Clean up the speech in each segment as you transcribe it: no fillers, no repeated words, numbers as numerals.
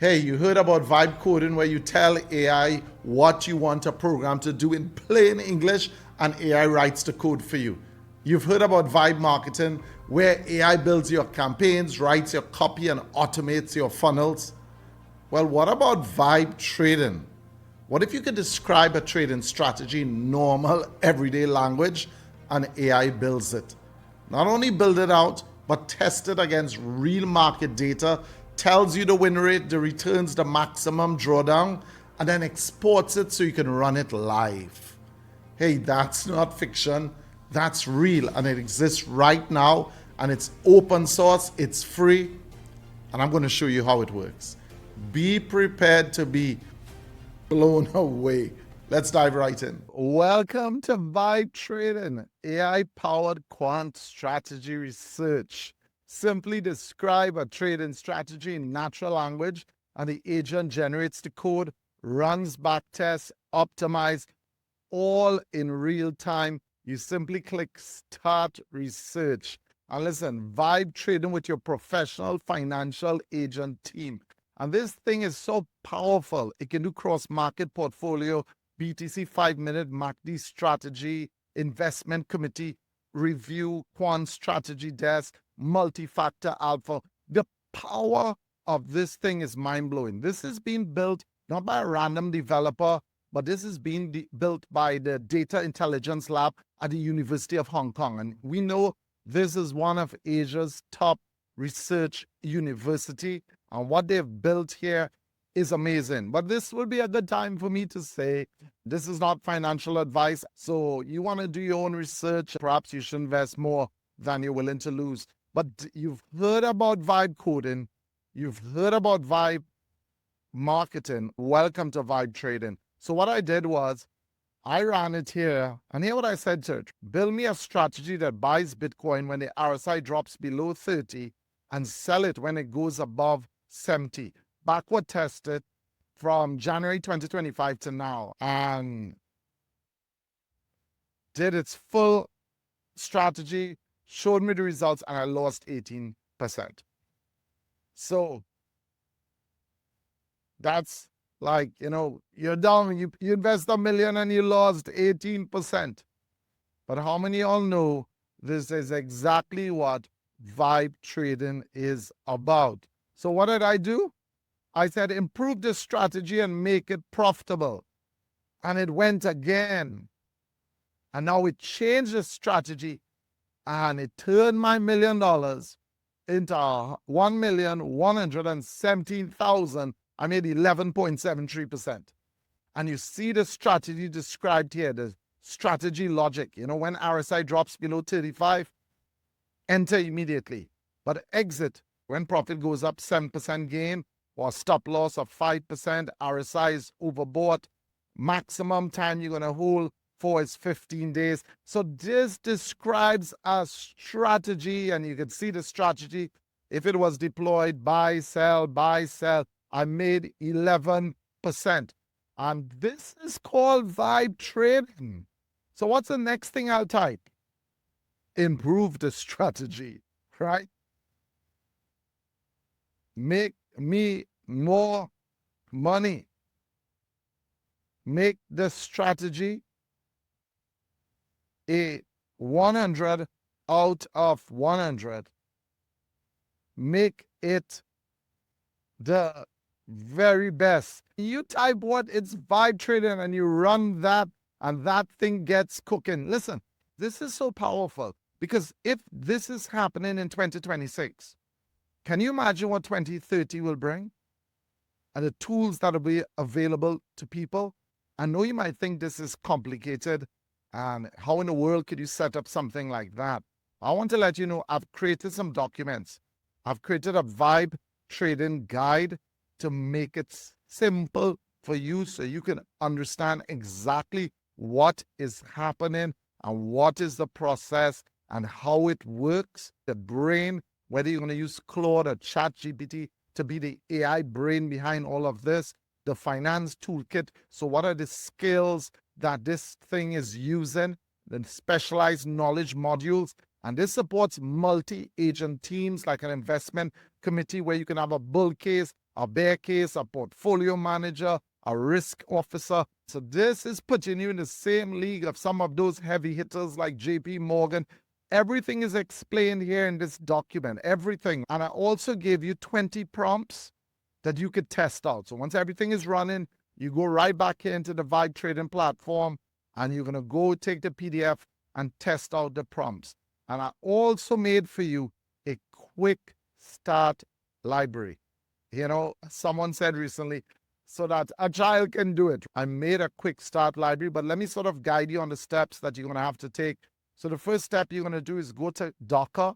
Hey, you heard about vibe coding where you tell AI what you want a program to do in plain English and AI writes the code for you. You've heard about vibe marketing where AI builds your campaigns, writes your copy, and automates your funnels. Well, what about vibe trading? What if you could describe a trading strategy in normal, everyday language and AI builds it? Not only build it out, but test it against real market data, tells you the win rate, the returns, the maximum drawdown, and then exports it so you can run it live. Hey, that's not fiction. That's real, and it exists right now, and it's open source, it's free, and I'm going to show you how it works. Be prepared to be blown away. Let's dive right in. Welcome to Vibe Trading, AI-powered quant strategy research. Simply describe a trading strategy in natural language, and the agent generates the code, runs backtests, optimize, all in real time. You simply click Start Research. And listen, Vibe Trading with your professional financial agent team. And this thing is so powerful. It can do cross-market portfolio, BTC 5-minute MACD strategy, investment committee review, quant strategy desk, multi-factor alpha. The power of this thing is mind-blowing. This is being built not by a random developer, but this is being built by the Data Intelligence Lab at the University of Hong Kong. And we know this is one of Asia's top research university. And what they've built here is amazing. But this will be a good time for me to say this is not financial advice. So you want to do your own research. Perhaps you should invest more than you're willing to lose. But you've heard about vibe coding. You've heard about vibe marketing. Welcome to vibe trading. So what I did was I ran it here. And here what I said to it, build me a strategy that buys Bitcoin when the RSI drops below 30 and sell it when it goes above 70. Backward tested from January 2025 to now, and did its full strategy, showed me the results, and I lost 18%. So that's like, you're down, you invest $1 million and you lost 18%. But how many of y'all know this is exactly what vibe trading is about? So what did I do? I said, improve the strategy and make it profitable. And it went again. And now it changed the strategy and it turned my $1 million into 1,117,000. I made 11.73%. And you see the strategy described here, the strategy logic. When RSI drops below 35, enter immediately. But exit when profit goes up 7% gain, or stop loss of 5%, RSI is overbought. Maximum time you're going to hold for is 15 days. So this describes a strategy, and you can see the strategy. If it was deployed, buy, sell, I made 11%. And this is called vibe trading. So what's the next thing I'll type? Improve the strategy, right? Make me more money. Make the strategy a 100 out of 100. Make it the very best. You type what it's vibe trading and you run that, and that thing gets cooking. Listen, this is so powerful because if this is happening in 2026, can you imagine what 2030 will bring? And the tools that will be available to people? I know you might think this is complicated, and how in the world could you set up something like that? I want to let you know I've created some documents. I've created a vibe trading guide to make it simple for you so you can understand exactly what is happening and what is the process and how it works. The brain, whether you're going to use Claude or ChatGPT to be the AI brain behind all of this, the finance toolkit. So what are the skills that this thing is using, the specialized knowledge modules, and this supports multi-agent teams like an investment committee where you can have a bull case, a bear case, a portfolio manager, a risk officer. So this is putting you in the same league of some of those heavy hitters like JP Morgan. Everything is explained here in this document, everything. And I also gave you 20 prompts that you could test out. So once everything is running, you go right back into the Vibe Trading platform and you're going to go take the PDF and test out the prompts. And I also made for you a quick start library. You know, someone said recently, so that a child can do it. I made a quick start library, but let me sort of guide you on the steps that you're going to have to take. So the first step you're going to do is go to Docker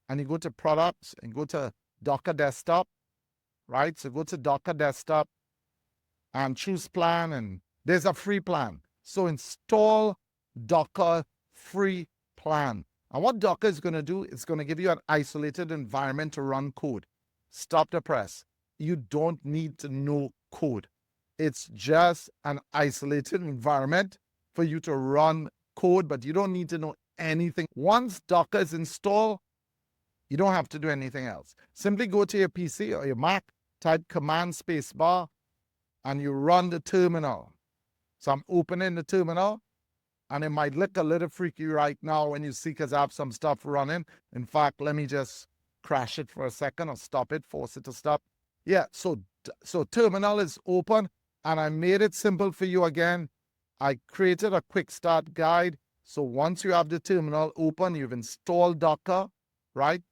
and you go to products and go to Docker desktop, right? So go to Docker desktop and choose plan, and there's a free plan. So install Docker free plan. And what Docker is going to do, it's going to give you an isolated environment to run code. Stop the press. You don't need to know code. It's just an isolated environment for you to run code, but you don't need to know anything. Once Docker is installed, you don't have to do anything else. Simply go to your PC or your Mac, type command spacebar, and you run the terminal. So I'm opening the terminal, and it might look a little freaky right now when you see, because I have some stuff running. In fact, let me just crash it for a second or stop it, force it to stop. Yeah, so terminal is open, and I made it simple for you again. I created a quick start guide. So once you have the terminal open, you've installed Docker, right?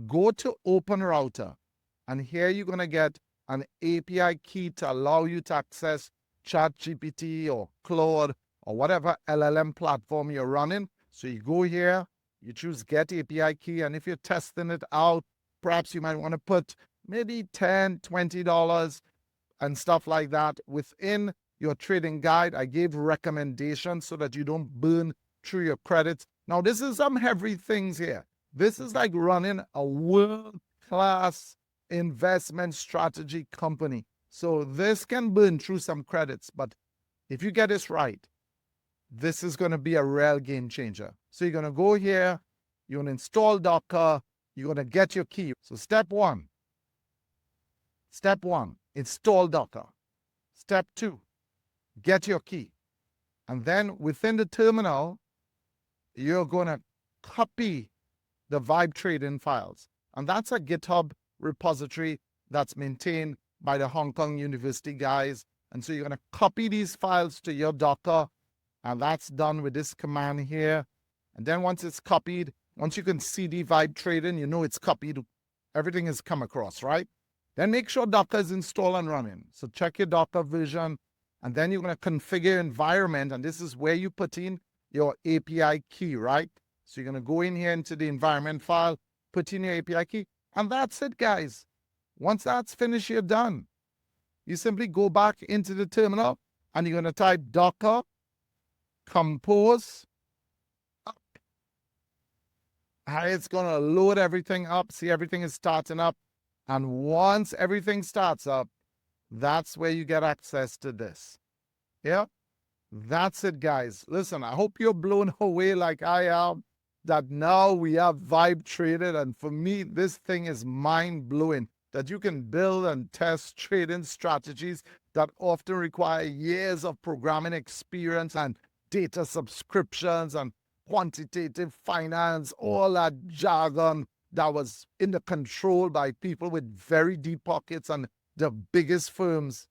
Go to Open Router, and here you're going to get an API key to allow you to access ChatGPT or Claude or whatever LLM platform you're running. So you go here, you choose Get API Key, and if you're testing it out, perhaps you might want to put maybe $10, $20 and stuff like that. Within your trading guide, I gave recommendations so that you don't burn through your credits. Now, this is some heavy things here. This is like running a world-class investment strategy company. So this can burn through some credits, but if you get this right, this is going to be a real game changer. So you're going to go here, you're going to install Docker, you're going to get your key. So step one, install Docker. Step two, get your key. And then within the terminal, you're going to copy the Vibe Trading files. And that's a GitHub repository that's maintained by the Hong Kong University guys. And so you're going to copy these files to your Docker, and that's done with this command here. And then once it's copied, once you can CD Vibe Trading, you know it's copied. Everything has come across, right? Then make sure Docker is installed and running. So check your Docker version, and then you're going to configure environment, and this is where you put in your API key, right? So you're going to go in here into the environment file, put in your API key, and that's it, guys. Once that's finished, you're done. You simply go back into the terminal, and you're going to type Docker compose up. It's going to load everything up. See, everything is starting up. And once everything starts up, that's where you get access to this. Yeah? That's it, guys. Listen, I hope you're blown away like I am, that now we have Vibe Traded. And for me, this thing is mind-blowing, that you can build and test trading strategies that often require years of programming experience and data subscriptions and quantitative finance, all that jargon that was in the control by people with very deep pockets and the biggest firms.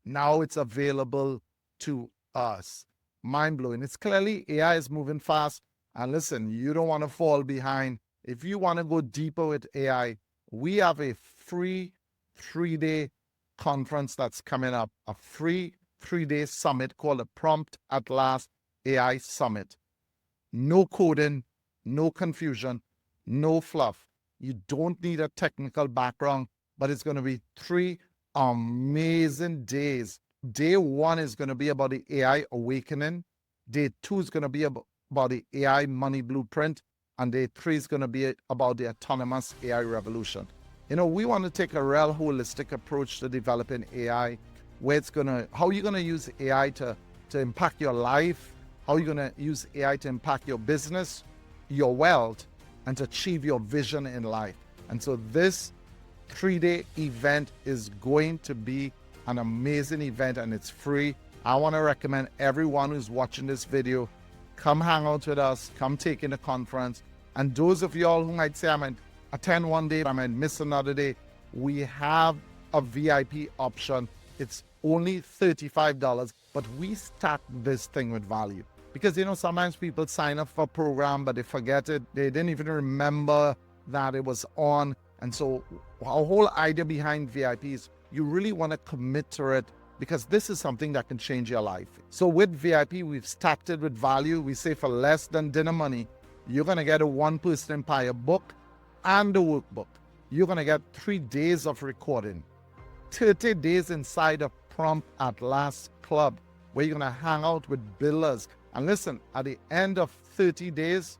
Now it's available to us. Mind-blowing. It's clearly AI is moving fast. And listen, you don't want to fall behind. If you want to go deeper with AI, we have a free 3-day conference that's coming up, a free 3-day summit called the Prompt at Last AI Summit. No coding, no confusion, no fluff. You don't need a technical background, but it's going to be 3 amazing days. Day 1 is going to be about the AI awakening. Day 2 is going to be about the AI money blueprint. And day 3 is going to be about the autonomous AI revolution. You know, we want to take a real holistic approach to developing AI, where how you're going to use AI to impact your life, how you're going to use AI to impact your business, your wealth, and to achieve your vision in life. And so this 3-day event is going to be an amazing event, and it's free. I want to recommend everyone who's watching this video, come hang out with us, come take in the conference. And those of y'all who might say, I might attend one day, I might miss another day, we have a VIP option. It's only $35, but we start this thing with value. Because, sometimes people sign up for a program, but they forget it. They didn't even remember that it was on. And so our whole idea behind VIP is you really want to commit to it, because this is something that can change your life. So with VIP, we've started with value. We say for less than dinner money, you're going to get a one-person empire book and a workbook. You're going to get 3 days of recording, 30 days inside a Prompt at Last Club, where you're going to hang out with builders. And listen, at the end of 30 days,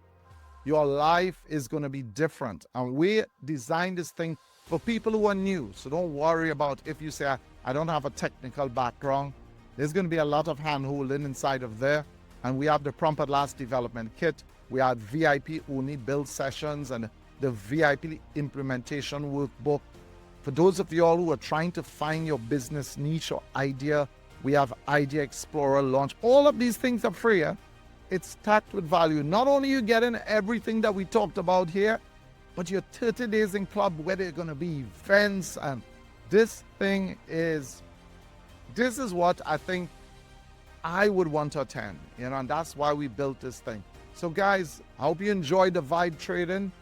your life is going to be different. And we designed this thing for people who are new. So don't worry about if you say, I don't have a technical background. There's going to be a lot of hand-holding inside of there. And we have the Prompt at Last development kit. We have VIP only build sessions and the VIP implementation workbook. For those of you all who are trying to find your business niche or idea, we have Idea Explorer launch. All of these things are free. It's stacked with value. Not only are you getting everything that we talked about here, but your 30 days in club where there are going to be events, and this is what I think I would want to attend, and that's why we built this thing. So guys, I hope you enjoyed the vibe trading.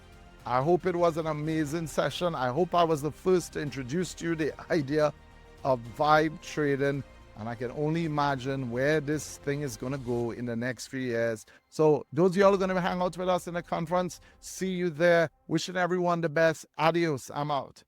I hope it was an amazing session. I hope I was the first to introduce to you the idea of vibe trading. And I can only imagine where this thing is going to go in the next few years. So those of y'all who are going to hang out with us in the conference, see you there. Wishing everyone the best. Adios. I'm out.